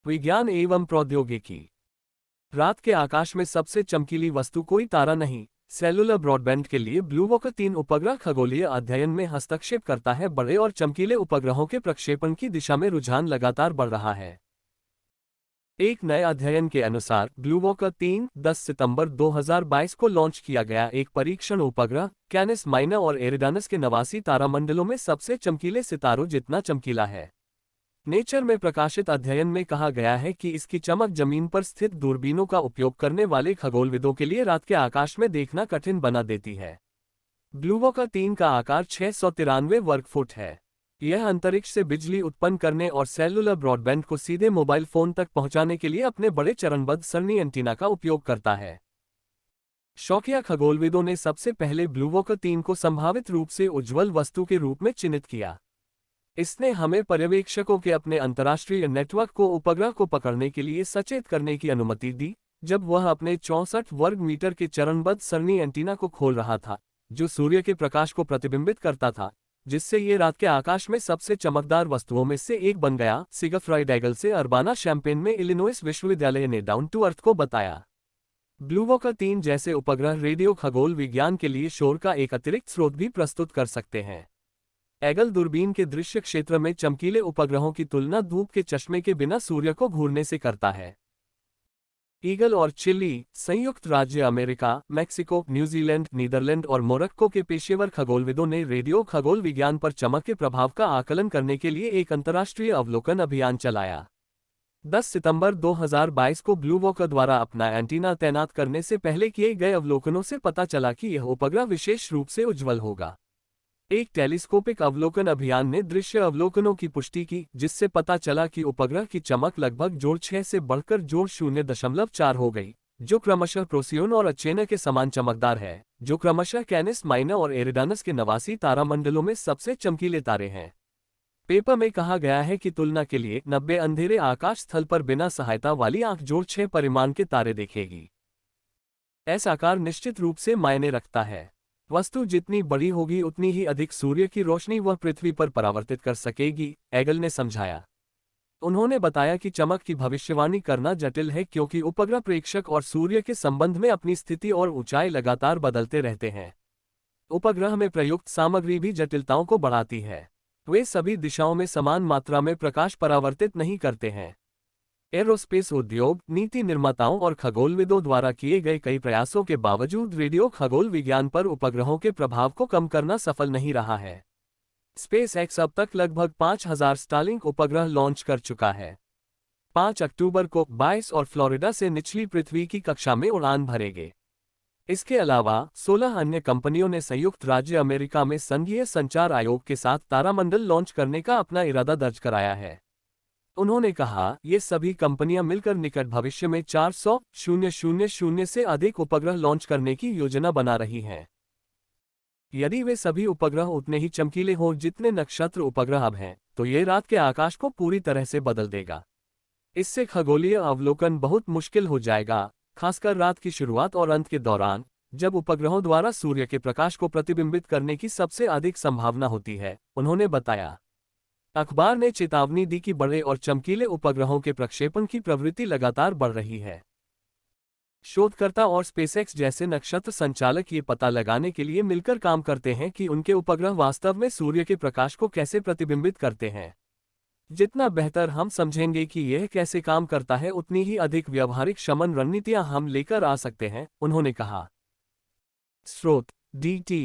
विज्ञान एवं प्रौद्योगिकी। रात के आकाश में सबसे चमकीली वस्तु कोई तारा नहीं। सेलुलर ब्रॉडबैंड के लिए ब्लूवॉकर 3 उपग्रह खगोलीय अध्ययन में हस्तक्षेप करता है। बड़े और चमकीले उपग्रहों के प्रक्षेपण की दिशा में रुझान लगातार बढ़ रहा है। एक नए अध्ययन के अनुसार ब्लूवॉकर 3 10 सितंबर 2022 को लॉन्च किया गया एक परीक्षण उपग्रह कैनिस माइनर और एरिडानस के 89 तारामंडलों में सबसे चमकीले सितारों जितना चमकीला है। नेचर में प्रकाशित अध्ययन में कहा गया है कि इसकी चमक जमीन पर स्थित दूरबीनों का उपयोग करने वाले खगोलविदों के लिए रात के आकाश में देखना कठिन बना देती है। ब्लूवॉकर 3 का आकार 693 वर्ग फुट है। यह अंतरिक्ष से बिजली उत्पन्न करने और सेलुलर ब्रॉडबैंड को सीधे मोबाइल फोन तक पहुंचाने के लिए अपने बड़े चरणबद्ध सरणी एंटीना का उपयोग करता है। शौकिया खगोलविदों ने सबसे पहले ब्लूवॉकर 3 को संभावित रूप से उज्ज्वल वस्तु के रूप में चिन्हित किया। इसने हमें पर्यवेक्षकों के अपने अंतर्राष्ट्रीय नेटवर्क को उपग्रह को पकड़ने के लिए सचेत करने की अनुमति दी, जब वह अपने 64 वर्ग मीटर के चरणबद्ध सरणी एंटीना को खोल रहा था, जो सूर्य के प्रकाश को प्रतिबिंबित करता था, जिससे ये रात के आकाश में सबसे चमकदार वस्तुओं में से एक बन गया। सिगफ्राइड एगल से अर्बाना शैम्पेन में इलिनॉइस विश्वविद्यालय ने डाउन टू अर्थ को बताया। ब्लूवॉकर 3 जैसे उपग्रह रेडियो खगोल विज्ञान के लिए शोर का एक अतिरिक्त स्रोत भी प्रस्तुत कर सकते हैं। एगल दूरबीन के दृश्य क्षेत्र में चमकीले उपग्रहों की तुलना धूप के चश्मे के बिना सूर्य को घूरने से करता है। ईगल और चिली, संयुक्त राज्य अमेरिका, मैक्सिको, न्यूजीलैंड, नीदरलैंड और मोरक्को के पेशेवर खगोलविदों ने रेडियो खगोल विज्ञान पर चमक के प्रभाव का आकलन करने के लिए एक अंतर्राष्ट्रीय अवलोकन अभियान चलाया। 10 सितंबर 2022 को ब्लूवॉकर द्वारा अपना एंटीना तैनात करने से पहले किए गए अवलोकनों से पता चला कि यह उपग्रह विशेष रूप से उज्ज्वल होगा। एक टेलीस्कोपिक अवलोकन अभियान ने दृश्य अवलोकनों की पुष्टि की, जिससे पता चला कि उपग्रह की चमक लगभग जोड़ 6 से बढ़कर जोड़ 0.4 हो गई, जो क्रमशः प्रोसियोन और अचेना के समान चमकदार है, जो क्रमशः कैनिस माइनर और एरिडानस के 89 तारामंडलों में सबसे चमकीले तारे हैं। पेपर में कहा गया है कि तुलना के लिए 90 अंधेरे आकाश स्थल पर बिना सहायता वाली आंख जोड़ 6 परिमाण के तारे देखेगी। ऐसा आकार निश्चित रूप से मायने रखता है। वस्तु जितनी बड़ी होगी उतनी ही अधिक सूर्य की रोशनी वह पृथ्वी पर परावर्तित कर सकेगी, एगल ने समझाया। उन्होंने बताया कि चमक की भविष्यवाणी करना जटिल है क्योंकि उपग्रह प्रेक्षक और सूर्य के संबंध में अपनी स्थिति और ऊंचाई लगातार बदलते रहते हैं। उपग्रह में प्रयुक्त सामग्री भी जटिलताओं को बढ़ाती है। वे सभी दिशाओं में समान मात्रा में प्रकाश परावर्तित नहीं करते हैं। एरोस्पेस उद्योग, नीति निर्माताओं और खगोलविदों द्वारा किए गए कई प्रयासों के बावजूद रेडियो खगोल विज्ञान पर उपग्रहों के प्रभाव को कम करना सफल नहीं रहा है। स्पेस एक्स अब तक लगभग 5000 स्टारलिंक उपग्रह लॉन्च कर चुका है। 5 अक्टूबर को 22 और फ्लोरिडा से निचली पृथ्वी की कक्षा में उड़ान भरेंगे। इसके अलावा 16 अन्य कंपनियों ने संयुक्त राज्य अमेरिका में संघीय संचार आयोग के साथ तारामंडल लॉन्च करने का अपना इरादा दर्ज कराया है। उन्होंने कहा, ये सभी कंपनियां मिलकर निकट भविष्य में 400,000 से अधिक उपग्रह लॉन्च करने की योजना बना रही हैं। यदि वे सभी उपग्रह उतने ही चमकीले हों जितने नक्षत्र उपग्रह अब हैं, तो ये रात के आकाश को पूरी तरह से बदल देगा। इससे खगोलीय अवलोकन बहुत मुश्किल हो जाएगा, खासकर रात की शुरुआत और अंत के दौरान, जब उपग्रहों द्वारा सूर्य के प्रकाश को प्रतिबिंबित करने की सबसे अधिक संभावना होती है, उन्होंने बताया। अखबार ने चेतावनी दी कि बड़े और चमकीले उपग्रहों के प्रक्षेपण की प्रवृत्ति लगातार बढ़ रही है। शोधकर्ता और स्पेसएक्स जैसे नक्षत्र संचालक ये पता लगाने के लिए मिलकर काम करते हैं कि उनके उपग्रह वास्तव में सूर्य के प्रकाश को कैसे प्रतिबिंबित करते हैं। जितना बेहतर हम समझेंगे कि यह कैसे काम करता है, उतनी ही अधिक व्यावहारिक शमन रणनीतियां हम लेकर आ सकते हैं, उन्होंने कहा। स्रोत: DT